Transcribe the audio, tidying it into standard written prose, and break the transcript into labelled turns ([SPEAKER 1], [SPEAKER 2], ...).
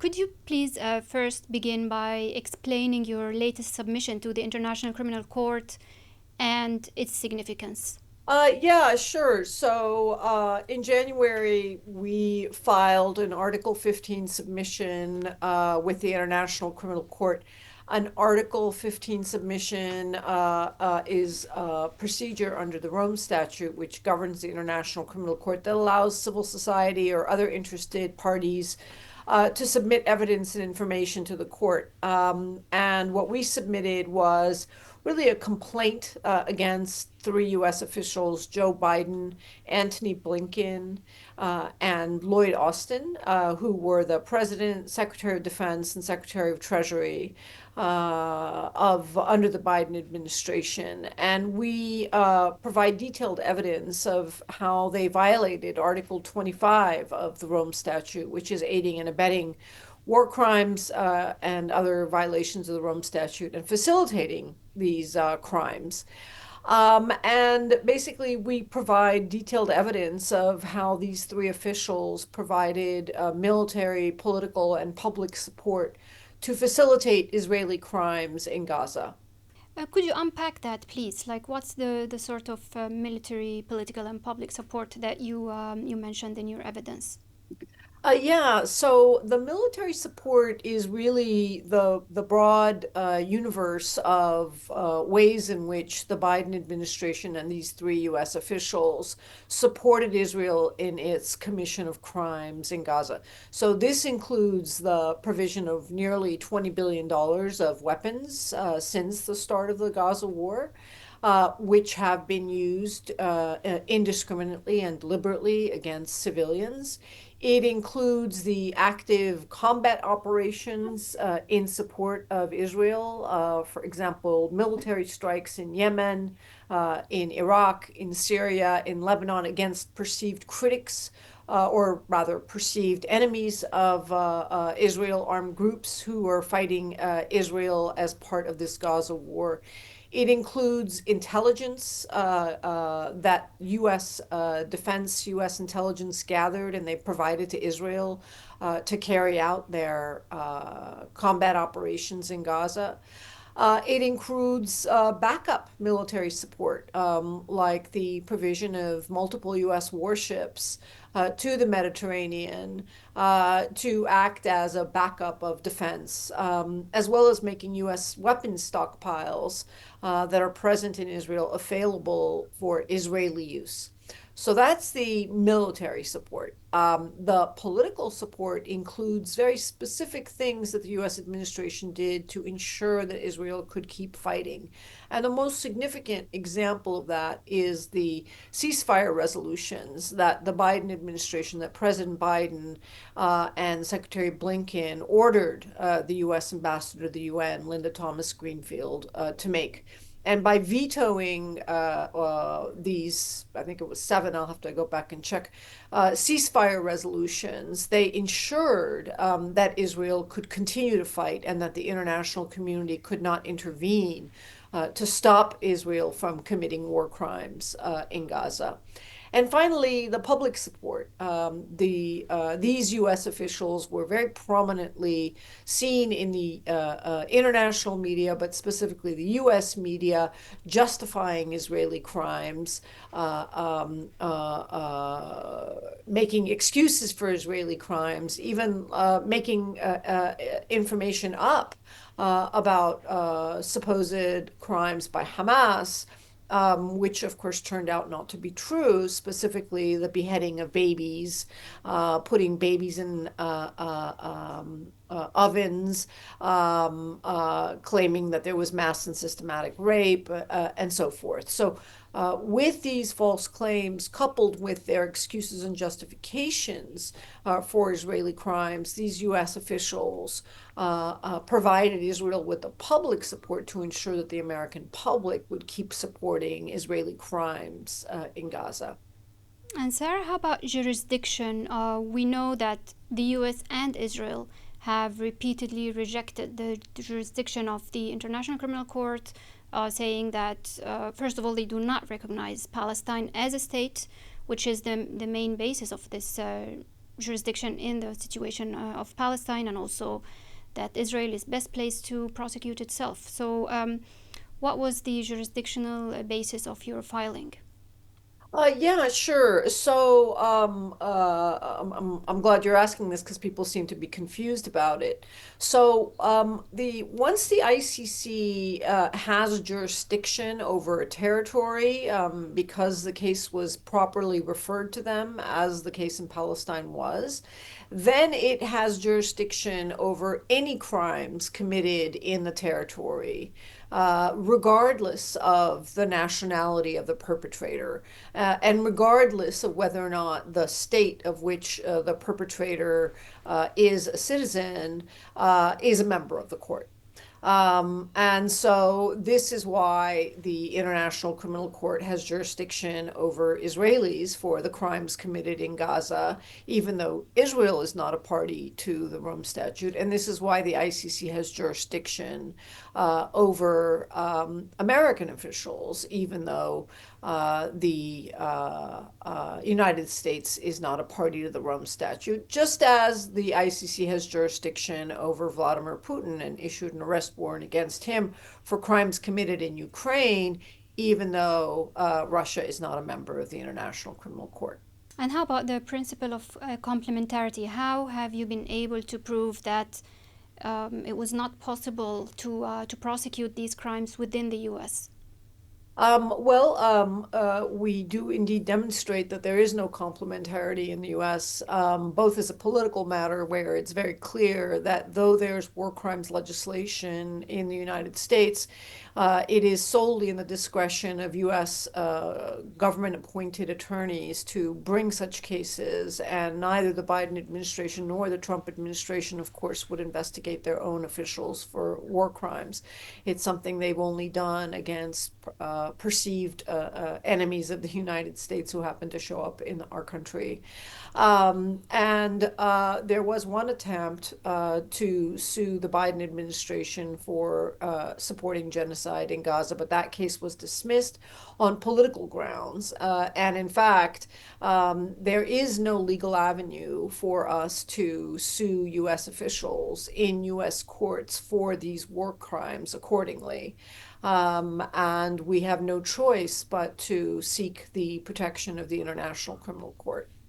[SPEAKER 1] Could you please first begin by explaining your latest submission to the International Criminal Court and its significance?
[SPEAKER 2] Yeah, sure. So in January, we filed an Article 15 submission with the International Criminal Court. An Article 15 submission is a procedure under the Rome Statute, which governs the International Criminal Court, that allows civil society or other interested parties to submit evidence and information to the court. And what we submitted was really a complaint against three U.S. officials: Joe Biden, Antony Blinken, and Lloyd Austin, who were the President, Secretary of Defense, and Secretary of Treasury of under the Biden administration. And we provide detailed evidence of how they violated Article 25 of the Rome Statute, which is aiding and abetting war crimes and other violations of the Rome Statute, and facilitating these crimes. And basically, we provide detailed evidence of how these three officials provided military, political, and public support to facilitate Israeli crimes in Gaza.
[SPEAKER 1] Could you unpack that, please? Like, what's the sort of military, political, and public support that you mentioned in your evidence?
[SPEAKER 2] Yeah, so the military support is really the broad universe of ways in which the Biden administration and these three U.S. officials supported Israel in its commission of crimes in Gaza. So this includes the provision of nearly $20 billion of weapons since the start of the Gaza war. Which have been used indiscriminately and deliberately against civilians. It includes the active combat operations in support of Israel, for example, military strikes in Yemen, in Iraq, in Syria, in Lebanon, against perceived critics, or rather perceived enemies of Israel, armed groups who are fighting Israel as part of this Gaza war. It includes intelligence that U.S. defense, U.S. intelligence gathered, and they provided to Israel to carry out their combat operations in Gaza. It includes backup military support, like the provision of multiple U.S. warships to the Mediterranean to act as a backup of defense, as well as making U.S. weapons stockpiles that are present in Israel available for Israeli use. So that's the military support. The political support includes very specific things that the U.S. administration did to ensure that Israel could keep fighting. And the most significant example of that is the ceasefire resolutions that the Biden administration, that President Biden and Secretary Blinken ordered the U.S. ambassador to the UN, Linda Thomas Greenfield, to make. And by vetoing these, I think it was seven, I'll have to go back and check, ceasefire resolutions, they ensured that Israel could continue to fight and that the international community could not intervene to stop Israel from committing war crimes in Gaza. And finally, the public support. These U.S. officials were very prominently seen in the international media, but specifically the U.S. media, justifying Israeli crimes, making excuses for Israeli crimes, even making information up about supposed crimes by Hamas, which of course turned out not to be true, specifically the beheading of babies, putting babies in ovens, claiming that there was mass and systematic rape, and so forth. So with these false claims, coupled with their excuses and justifications for Israeli crimes, these U.S. officials provided Israel with the public support to ensure that the American public would keep supporting Israeli crimes in Gaza.
[SPEAKER 1] And Sarah, how about jurisdiction? We know that the US and Israel have repeatedly rejected the jurisdiction of the International Criminal Court, saying that, first of all, they do not recognize Palestine as a state, which is the main basis of this jurisdiction in the situation of Palestine, and also that Israel is best placed to prosecute itself. So, what was the jurisdictional basis of your filing?
[SPEAKER 2] Yeah, sure. So, I'm glad you're asking this because people seem to be confused about it. So, the once the ICC has jurisdiction over a territory, because the case was properly referred to them as the case in Palestine was, then it has jurisdiction over any crimes committed in the territory, regardless of the nationality of the perpetrator, and regardless of whether or not the state of which the perpetrator is a citizen is a member of the court. And so this is why the International Criminal Court has jurisdiction over Israelis for the crimes committed in Gaza, even though Israel is not a party to the Rome Statute. And this is why the ICC has jurisdiction over American officials, even though the United States is not a party to the Rome Statute, just as the ICC has jurisdiction over Vladimir Putin and issued an arrest warrant against him for crimes committed in Ukraine, even though Russia is not a member of the International Criminal Court.
[SPEAKER 1] And how about the principle of complementarity? How have you been able to prove that it was not possible to prosecute these crimes within the U.S.?
[SPEAKER 2] We do indeed demonstrate that there is no complementarity in the US, both as a political matter, where it's very clear that though there's war crimes legislation in the United States, it is solely in the discretion of US government appointed attorneys to bring such cases, and neither the Biden administration nor the Trump administration, of course, would investigate their own officials for war crimes. It's something they've only done against perceived enemies of the United States who happen to show up in our country. There was one attempt to sue the Biden administration for supporting genocide in Gaza, but that case was dismissed on political grounds. And in fact, there is no legal avenue for us to sue U.S. officials in U.S. courts for these war crimes accordingly. And we have no choice but to seek the protection of the International Criminal Court.